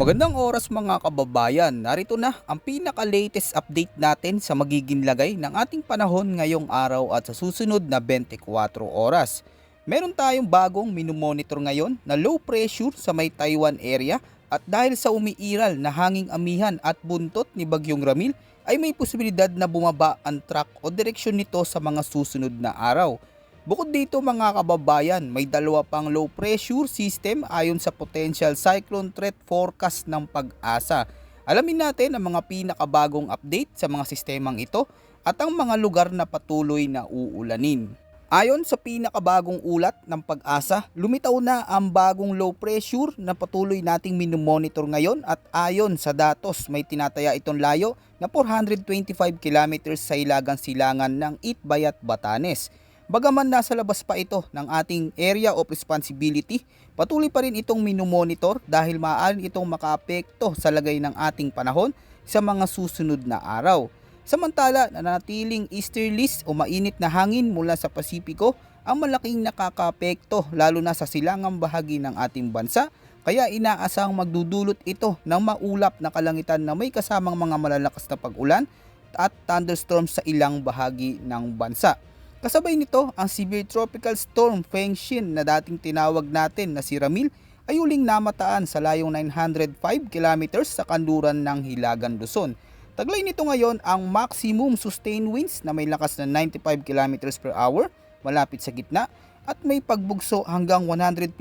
Magandang oras mga kababayan, narito na ang pinaka-latest update natin sa magiging lagay ng ating panahon ngayong araw at sa susunod na 24 oras. Meron tayong bagong minomonitor ngayon na low pressure sa may Taiwan area at dahil sa umiiral na hanging amihan at buntot ni Bagyong Ramil ay may posibilidad na bumaba ang track o direksyon nito sa mga susunod na araw. Bukod dito mga kababayan, may dalawa pang low pressure system ayon sa potential cyclone threat forecast ng Pag-asa. Alamin natin ang mga pinakabagong update sa mga sistemang ito at ang mga lugar na patuloy na uulanin. Ayon sa pinakabagong ulat ng Pag-asa, lumitaw na ang bagong low pressure na patuloy nating minomonitor ngayon at ayon sa datos may tinataya itong layo na 425 kilometers sa hilagang silangan ng Itbayat, Batanes. Bagaman nasa labas pa ito ng ating area of responsibility, patuloy pa rin itong minomonitor dahil maaaring itong makaapekto sa lagay ng ating panahon sa mga susunod na araw. Samantala, nanatiling easterlies o mainit na hangin mula sa Pasipiko ang malaking nakakaapekto lalo na sa silangang bahagi ng ating bansa, kaya inaasang magdudulot ito ng maulap na kalangitan na may kasamang mga malalakas na pag-ulan at thunderstorms sa ilang bahagi ng bansa. Kasabay nito, ang severe tropical storm Fengshin na dating tinawag natin na si Ramil ay uling namataan sa layong 905 kilometers sa kanluran ng Hilagan, Luzon. Taglay nito ngayon ang maximum sustained winds na may lakas na 95 kilometers per hour malapit sa gitna at may pagbugso hanggang 115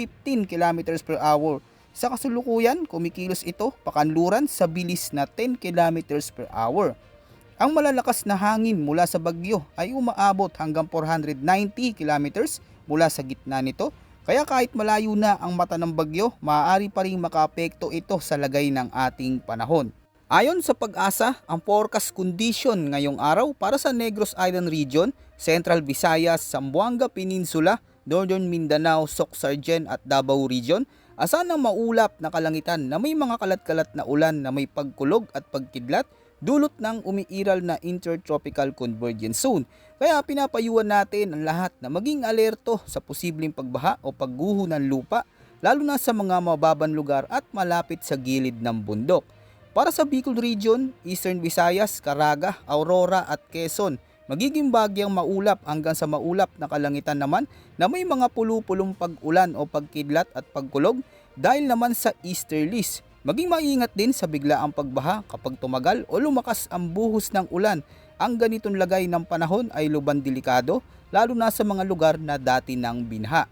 kilometers per hour. Sa kasulukuyan, kumikilos ito pakanluran sa bilis na 10 kilometers per hour. Ang malalakas na hangin mula sa bagyo ay umaabot hanggang 490 kilometers mula sa gitna nito, kaya kahit malayo na ang mata ng bagyo, maaari pa rin makaapekto ito sa lagay ng ating panahon. Ayon sa Pag-asa, ang forecast condition ngayong araw para sa Negros Island Region, Central Visayas, Zamboanga Peninsula, Northern Mindanao, Sorsogon at Davao Region, asahan ng maulap na kalangitan na may mga kalat-kalat na ulan na may pagkulog at pagkidlat, dulot ng umiiral na intertropical convergence zone. Kaya pinapayuhan natin ang lahat na maging alerto sa posibleng pagbaha o pagguho ng lupa, lalo na sa mga mababang lugar at malapit sa gilid ng bundok. Para sa Bicol Region, Eastern Visayas, Caraga, Aurora at Quezon, magiging bagyang maulap hanggang sa maulap na kalangitan naman na may mga pulu-pulong pag-ulan o pagkidlat at pagkulog dahil naman sa easterlies. Maging maingat din sa biglaang pagbaha kapag tumagal o lumakas ang buhos ng ulan. Ang ganitong lagay ng panahon ay lubhang delikado, lalo na sa mga lugar na dati ng binha.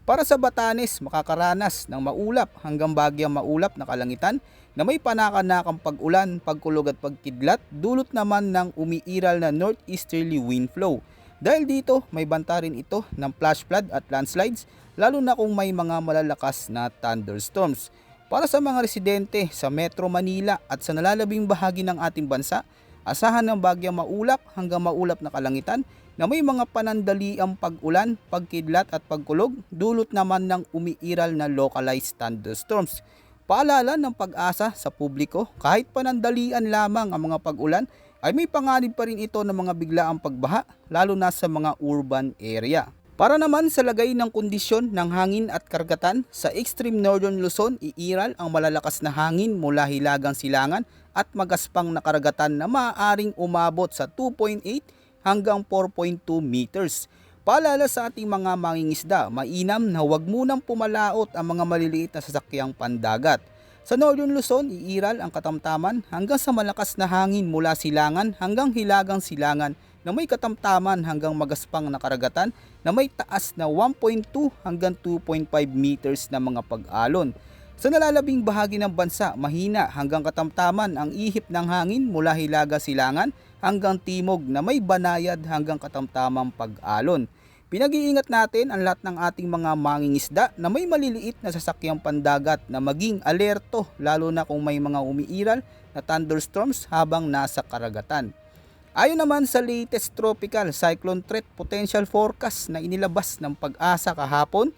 Para sa Batanes, makakaranas ng maulap hanggang bagyang maulap na kalangitan na may panakanakang pag-ulan, pagkulog at pagkidlat, dulot naman ng umiiral na northeasterly wind flow. Dahil dito, may banta rin ito ng flash flood at landslides, lalo na kung may mga malalakas na thunderstorms. Para sa mga residente sa Metro Manila at sa nalalabing bahagi ng ating bansa, asahan ng bagyang maulap hanggang maulap na kalangitan na may mga panandaliang pag-ulan, pagkidlat at pagkulog, dulot naman ng umiiral na localized thunderstorms. Paalala ng Pag-asa sa publiko, kahit panandalian lamang ang mga pag-ulan, ay may panganib pa rin ito ng mga biglaang pagbaha, lalo na sa mga urban area. Para naman sa lagay ng kondisyon ng hangin at karagatan, sa extreme northern Luzon, iiral ang malalakas na hangin mula hilagang silangan at magaspang na karagatan na maaaring umabot sa 2.8 hanggang 4.2 meters. Paalala sa ating mga mangingisda, mainam na huwag munang pumalaot ang mga maliliit na sasakyang pandagat. Sa Northern Luzon, iiral ang katamtaman hanggang sa malakas na hangin mula silangan hanggang hilagang silangan na may katamtaman hanggang magaspang na karagatan na may taas na 1.2 hanggang 2.5 meters na mga pag-alon. Sa nalalabing bahagi ng bansa, mahina hanggang katamtaman ang ihip ng hangin mula hilaga silangan hanggang timog na may banayad hanggang katamtamang pag-alon. Pinag-iingat natin ang lahat ng ating mga mangingisda na may maliliit na sasakyang pandagat na maging alerto lalo na kung may mga umiiral na thunderstorms habang nasa karagatan. Ayon naman sa latest tropical cyclone threat potential forecast na inilabas ng Pag-asa kahapon,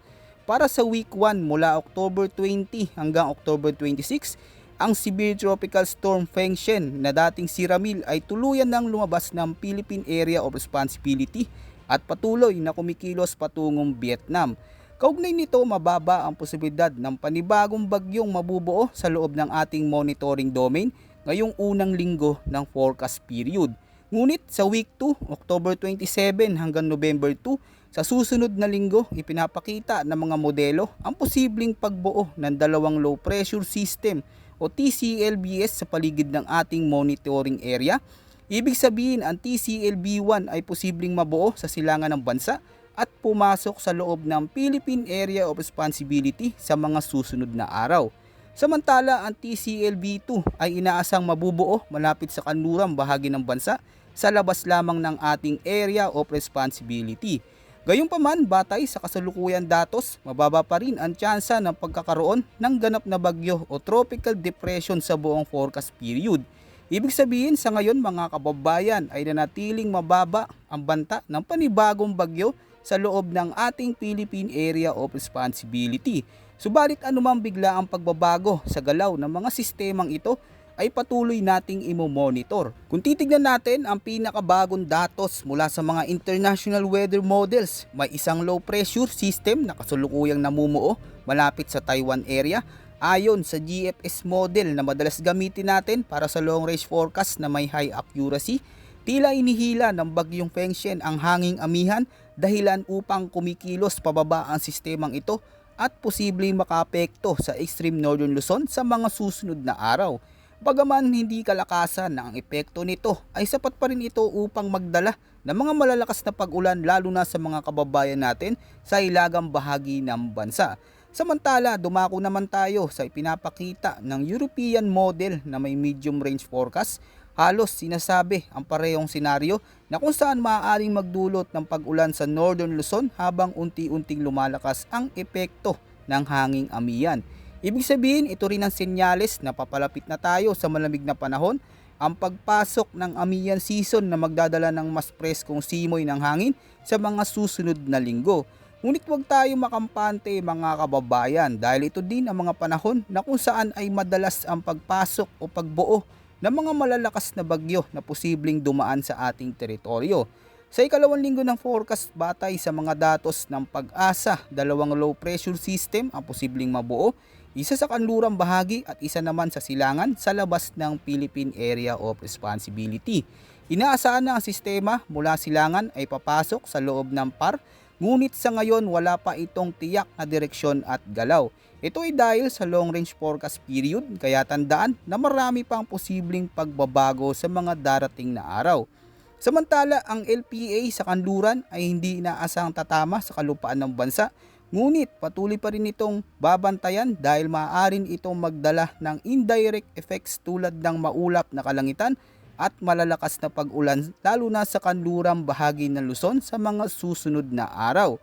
para sa week 1 mula October 20 hanggang October 26, ang severe tropical storm Fengshin na dating si Ramil ay tuluyan ng lumabas ng Philippine Area of Responsibility at patuloy na kumikilos patungong Vietnam. Kaugnay nito, mababa ang posibilidad ng panibagong bagyong mabubuo sa loob ng ating monitoring domain ngayong unang linggo ng forecast period. Ngunit sa week 2, October 27 hanggang November 2, sa susunod na linggo, ipinapakita ng mga modelo ang posibleng pagbuo ng dalawang low pressure system o TCLBS sa paligid ng ating monitoring area. Ibig sabihin, ang TCLB1 ay posibleng mabuo sa silangan ng bansa at pumasok sa loob ng Philippine Area of Responsibility sa mga susunod na araw. Samantala, ang TCLB2 ay inaasang mabubuo malapit sa kanlurang bahagi ng bansa sa labas lamang ng ating Area of Responsibility. Gayunpaman, batay sa kasalukuyan datos, mababa pa rin ang tsansa ng pagkakaroon ng ganap na bagyo o tropical depression sa buong forecast period. Ibig sabihin, sa ngayon mga kababayan ay nanatiling mababa ang banta ng panibagong bagyo sa loob ng ating Philippine Area of Responsibility. Subalit anumang bigla ang pagbabago sa galaw ng mga sistemang ito ay patuloy nating imo-monitor. Kung titignan natin ang pinakabagong datos mula sa mga international weather models, may isang low pressure system na kasalukuyang namumuo malapit sa Taiwan area ayon sa GFS model na madalas gamitin natin para sa long range forecast na may high accuracy. Tila inihila ng bagyong Fengshen ang hanging amihan dahilan upang kumikilos pababa ang sistemang ito at posibleng makaapekto sa extreme northern Luzon sa mga susunod na araw. Bagaman hindi kalakasan na ang epekto nito ay sapat pa rin ito upang magdala ng mga malalakas na pag-ulan lalo na sa mga kababayan natin sa hilagang bahagi ng bansa. Samantala, dumako naman tayo sa ipinapakita ng European model na may medium range forecast. Halos sinasabi ang parehong senaryo na kung saan maaaring magdulot ng pag-ulan sa Northern Luzon habang unti-unting lumalakas ang epekto ng hanging amihan. Ibig sabihin, ito rin ang senyales na papalapit na tayo sa malamig na panahon, ang pagpasok ng amihan season na magdadala ng mas preskong simoy ng hangin sa mga susunod na linggo. Ngunit huwag tayo makampante mga kababayan dahil ito din ang mga panahon na kung saan ay madalas ang pagpasok o pagbuo ng mga malalakas na bagyo na posibleng dumaan sa ating teritoryo. Sa ikalawang linggo ng forecast, batay sa mga datos ng Pag-asa, dalawang low pressure system ang posibleng mabuo, isa sa kanlurang bahagi at isa naman sa silangan sa labas ng Philippine Area of Responsibility. Inaasahan na ang sistema mula silangan ay papasok sa loob ng PAR, ngunit sa ngayon wala pa itong tiyak na direksyon at galaw. Ito ay dahil sa long range forecast period, kaya tandaan na marami pang posibleng pagbabago sa mga darating na araw. Samantala, ang LPA sa kanluran ay hindi inaasahang tatama sa kalupaan ng bansa, ngunit patuloy pa rin itong babantayan dahil maaaring itong magdala ng indirect effects tulad ng maulap na kalangitan at malalakas na pag-ulan lalo na sa kanlurang bahagi ng Luzon sa mga susunod na araw.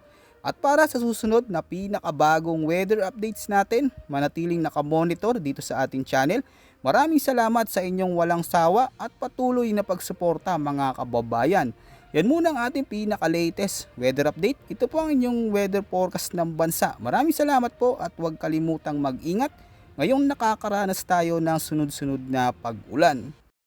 At para sa susunod na pinakabagong weather updates natin, manatiling nakamonitor dito sa ating channel. Maraming salamat sa inyong walang sawa at patuloy na pagsuporta mga kababayan. Yan muna ang ating pinaka-latest weather update. Ito po ang inyong weather forecast ng bansa. Maraming salamat po at huwag kalimutang mag-ingat ngayong nakakaranas tayo ng sunod-sunod na pag-ulan.